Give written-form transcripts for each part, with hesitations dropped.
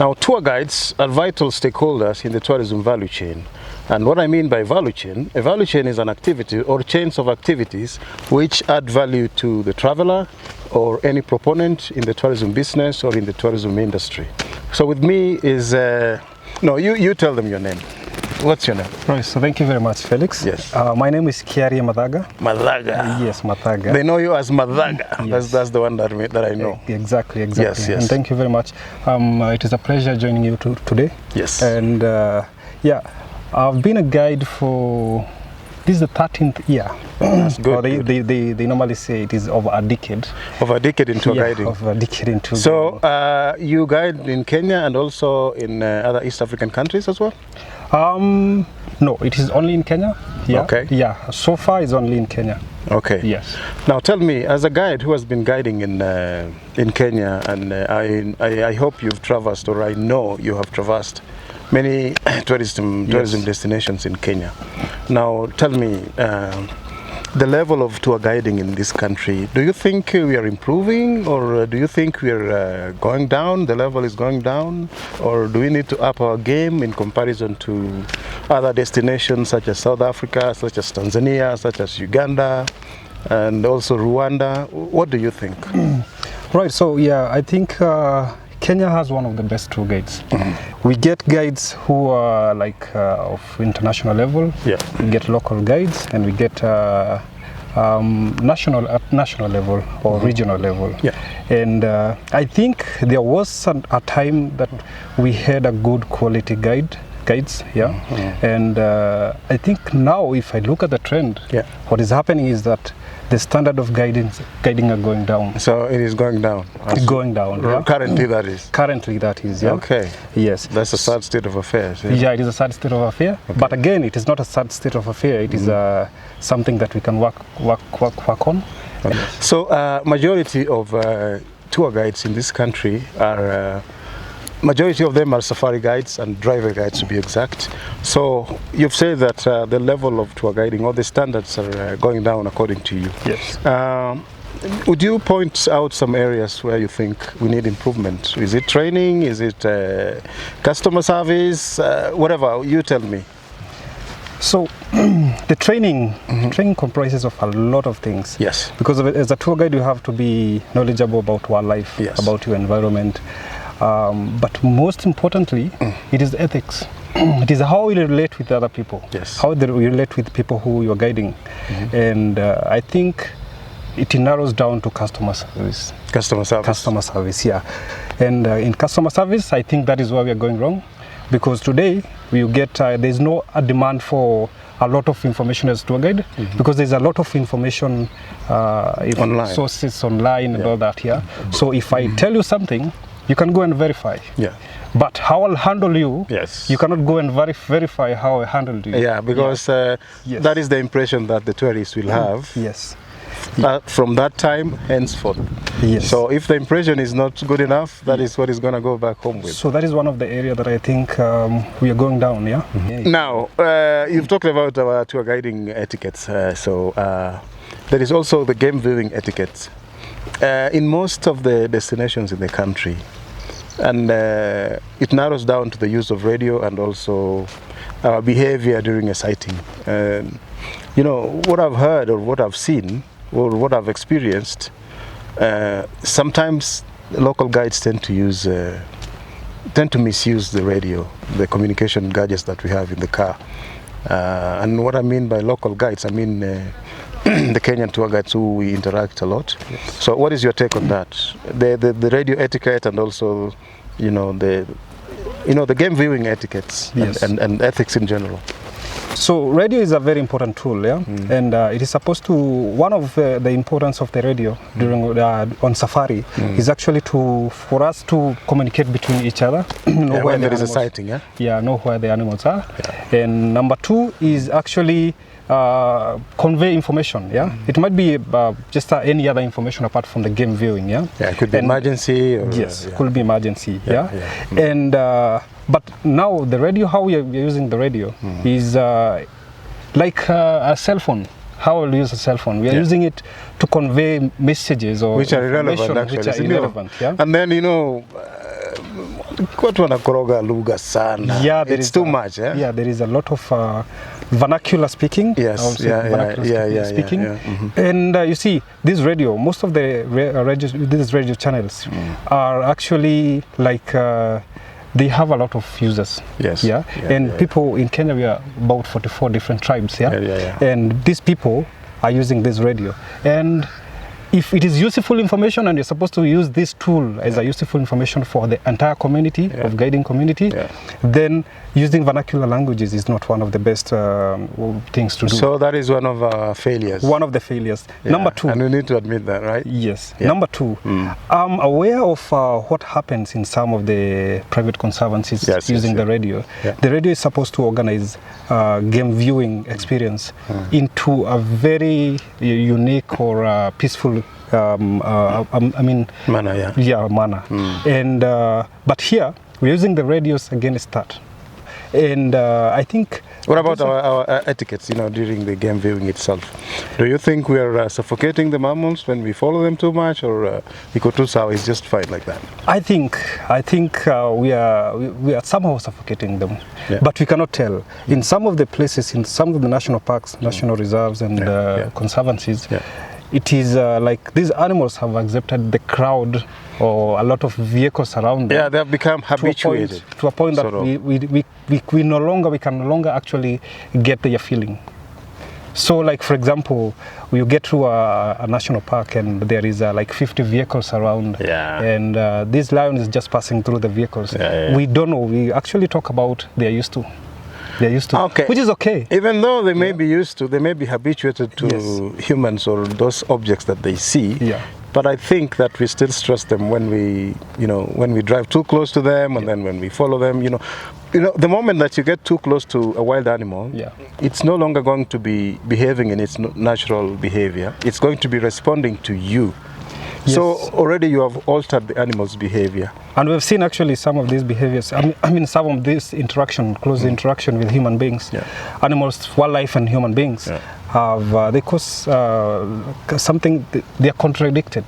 Now, tour guides are vital stakeholders in the tourism value chain. And what I mean by value chain, a value chain is an activity or chains of activities which add value to the traveler or any proponent in the tourism business or in the tourism industry. So with me is, no, you tell them your name. What's your name? Right, so thank you very much, Felix. Yes. My name is Kiari Madaga. Madaga. Yes, Madaga. They know you as Madaga. Yes. That's the one that I know. Exactly. Yes. And thank you very much. It is a pleasure joining you today. Yes. And yeah, I've been a guide for, this is the 13th year. That's good. Or they normally say it is over a decade. Over a decade in tour guiding. Over a decade in tour guiding. So you guide in Kenya and also in other East African countries as well? No, it is only in Kenya. Yeah. Okay. Yeah, so far it's only in Kenya. Okay. Yes. Now tell me, as a guide who has been guiding in Kenya, and I hope you've traversed, or I know you have traversed many tourism destinations in Kenya. Now tell me, the level of tour guiding in this country, do you think we are improving, or do you think we are going down, the level is going down, or do we need to up our game in comparison to other destinations such as South Africa, such as Tanzania, such as Uganda, and also Rwanda? What do you think? Right, so yeah, I think Kenya has one of the best tour guides. We get guides who are like of international level. Yeah. We get local guides, and we get national level or regional level. Yeah. And I think there was a time that we had a good quality guides. Yeah. And I think now, if I look at the trend, what is happening is that the standard of guiding are going down. So it is going down? It's going down, yeah. Currently that is? Currently that is, yeah. Okay. Yes. That's a sad state of affairs. Yeah, it is a sad state of affair. Okay. But again, it is not a sad state of affair. It is something that we can work on. Okay. So majority of tour guides in this country are majority of them are safari guides and driver guides, to be exact. So you've said that the level of tour guiding or the standards are going down according to you. Yes. Would you point out some areas where you think we need improvement? Is it training? Is it customer service? Whatever, you tell me. So the training comprises of a lot of things. Yes. Because as a tour guide, you have to be knowledgeable about wildlife, about your environment. But most importantly, it is ethics. It is how you relate with other people. Yes. How you relate with people who you are guiding. And I think it narrows down to customer service. Customer service. Customer service, yeah. And in customer service, I think that is where we are going wrong. Because today, you get, there's no demand for a lot of information as tour guide, because there's a lot of information online. Sources online and all that, yeah. So if I tell you something, you can go and verify. Yeah. But how I'll handle you, yes, you cannot go and verify how I handled you. Yeah, because that is the impression that the tourists will have. Yes. From that time henceforth. Yes. So if the impression is not good enough, that is what is going to go back home with. So that is one of the areas that I think we are going down, yeah? Now, you've talked about our tour guiding etiquettes. So there is also the game viewing etiquette. In most of the destinations in the country, and it narrows down to the use of radio and also our behavior during a sighting. You know, what I've heard or what I've seen or what I've experienced, sometimes local guides tend to misuse the radio, the communication gadgets that we have in the car. And what I mean by local guides, I mean the Kenyan tour guides who we interact a lot. Yes. So what is your take on that? The radio etiquette and also, the game viewing etiquettes, yes, and ethics in general. So radio is a very important tool, yeah, and it is supposed to, one of the importance of the radio during on safari is actually for us to communicate between each other. Know when there is a sighting, know where the animals are. And number two is actually convey information, it might be just any other information apart from the game viewing, it could be emergency, or, yes, it could be emergency, and but now the radio, how we are using the radio is like a cell phone. How we'll use a cell phone, we are using it to convey messages or which are irrelevant, actually. Which are irrelevant, And then watu wanakoroga lugha sana. Yeah, it's too much. Yeah? Yeah, there is a lot of vernacular speaking. Yes, Speaking. And you see, this radio, most of the these radio channels are actually like they have a lot of users. Yes. Yeah. And people in Kenya, we are about 44 different tribes. Yeah. And these people are using this radio. And if it is useful information and you're supposed to use this tool as a useful information for the entire community, of guiding community, then using vernacular languages is not one of the best things to do. So that is one of our failures. One of the failures. Number two. And we need to admit that, right? Yes. Number two, I'm aware of what happens in some of the private conservancies using the radio. The radio is supposed to organize game viewing experience into a very unique or peaceful manner. Manner. And but here we're using the radios against that. And I think. What about our etiquettes, during the game viewing itself? Do you think we are suffocating the mammals when we follow them too much, or Ikotusao is just fine like that? I think we are somehow suffocating them, but we cannot tell. In some of the places, in some of the national parks, national reserves, and conservancies, it is like these animals have accepted the crowd or a lot of vehicles around them. Yeah, they have become habituated. To a point that we can no longer actually get their feeling. So like, for example, you get to a national park and there is like 50 vehicles around, and this lion is just passing through the vehicles. We don't know. We actually talk about they're used to. They're used to, which is okay. Even though they may be used to, they may be habituated to humans or those objects that they see. But I think that we still stress them when we drive too close to them, and then when we follow them. The moment that you get too close to a wild animal, it's no longer going to be behaving in its natural behavior. It's going to be responding to you. So already you have altered the animal's behavior. And we've seen actually some of these behaviors. I mean some of this interaction, close interaction with human beings, animals, wildlife, and human beings have they cause something. They are contradicted.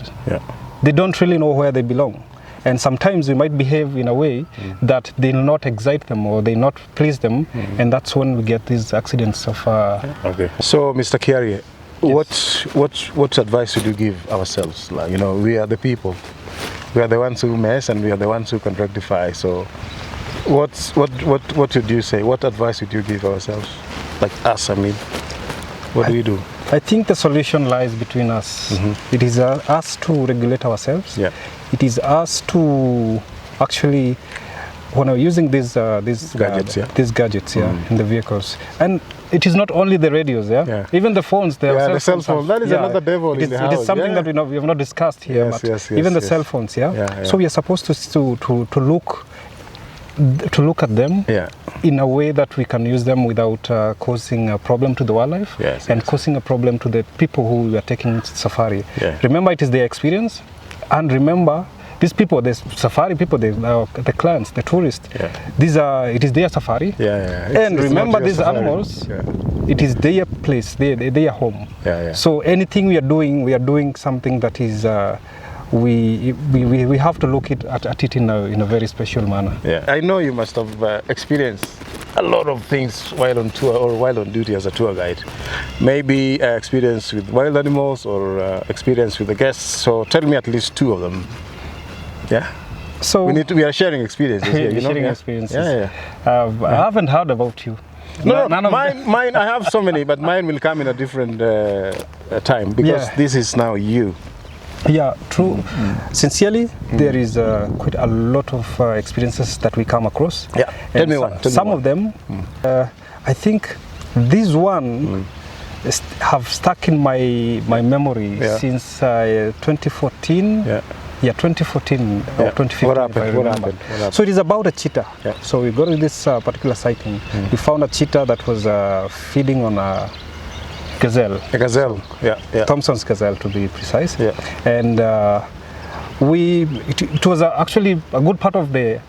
They don't really know where they belong. And sometimes we might behave in a way that they will not excite them or they not please them, and that's when we get these accidents of. So, Mr. Kiarie, what advice would you give ourselves? Like, we are the people. We are the ones who mess, and we are the ones who can rectify. So, what would you say? What advice would you give ourselves? Like us, what do we do? I think the solution lies between us. It is us to regulate ourselves. It is us to actually, when we're using these gadgets, in the vehicles, and it is not only the radios, even the phones. The cell phones. That is another devil in the house. It is something that we have not discussed here. Even the cell phones, So we are supposed to look at them in a way that we can use them without causing a problem to the wildlife and causing a problem to the people who are taking safari. Remember, it is their experience, and remember, these people, the safari people, the clients, the tourists, it is their safari. And remember, these animals, it is their place, their home. So anything we are doing something that is. We have to look at it in a very special manner. I know you must have experienced a lot of things while on tour or while on duty as a tour guide. Maybe experience with wild animals or experience with the guests. So tell me at least two of them. So we are sharing experiences here. Sharing experiences. I haven't heard about you. No, mine. I have so many, but mine will come in a different time because this is now you. True. Sincerely, there is quite a lot of experiences that we come across. Tell me one. Some of them, I think, this one have stuck in my memory since 2014. 2014 or 2015. What happened? So it is about a cheetah. So we got to this particular sighting. We found a cheetah that was feeding on a gazelle. A gazelle, Thompson's gazelle, to be precise. And it was actually a good part of the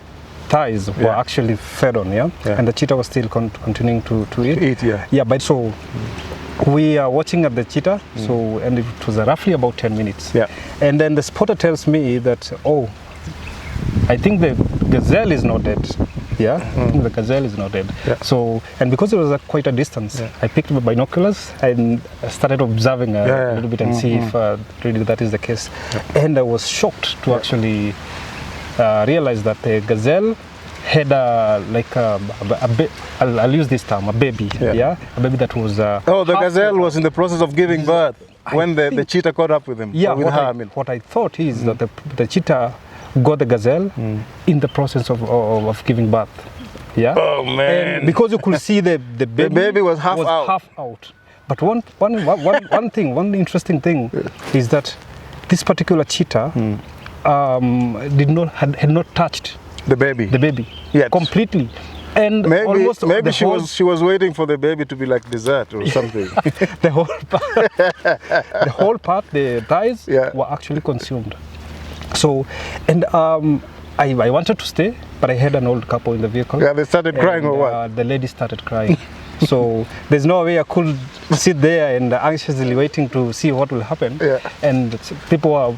thighs were actually fed on, and the cheetah was still continuing to eat. But so we are watching at the cheetah, and it was roughly about 10 minutes. And then the spotter tells me that, I think the gazelle is not dead. Yeah, I think the gazelle is not dead. Yeah. So, and because it was at quite a distance, I picked up binoculars and started observing a little bit and see if really that is the case. And I was shocked to actually realize that the gazelle had I'll use this term, a baby. A baby that was. The gazelle was in the process of giving birth when the cheetah caught up with him. Yeah, with her, what I thought is that the cheetah got the gazelle in the process of giving birth. Yeah. Oh man! And because you could see the baby, the baby was half out. But one interesting thing is that this particular cheetah had not touched the baby. Yet. Completely. And maybe she was waiting for the baby to be like dessert or something. the whole part, the thighs were actually consumed. So, and I wanted to stay, but I had an old couple in the vehicle. Yeah, they started crying or what? The lady started crying. So there's no way I could sit there and anxiously waiting to see what will happen. Yeah. And people are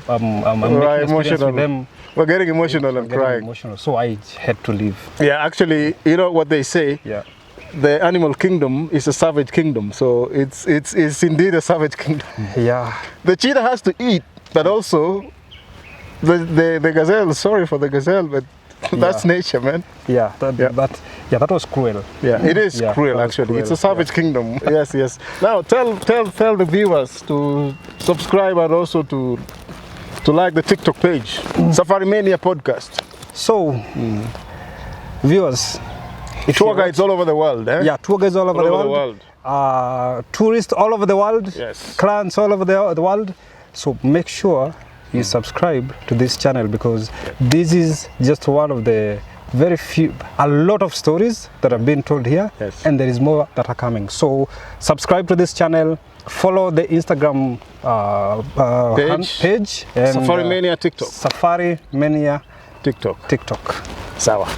emotional with them. We're getting emotional and crying. Emotional, so I had to leave. Yeah, actually, you know what they say? Yeah. The animal kingdom is a savage kingdom, so it's indeed a savage kingdom. Yeah. The cheetah has to eat, but also the gazelle. Sorry for the gazelle, but that's nature, man. Yeah, that was cruel. Yeah, it is cruel actually. Cruel. It's a savage kingdom. Yes. Now tell the viewers to subscribe and also to like the TikTok page, Safari Mania Podcast. So, viewers, tour guides all over the world. Yeah, tour guides all over the world. Tourists all over the world. Yes. Clients all over the world. So make sure you subscribe to this channel, because this is just one of the a lot of stories that have been told here, and there is more that are coming. So subscribe to this channel, follow the Instagram page and Safari Mania TikTok. Safari Mania TikTok. TikTok. Sawa.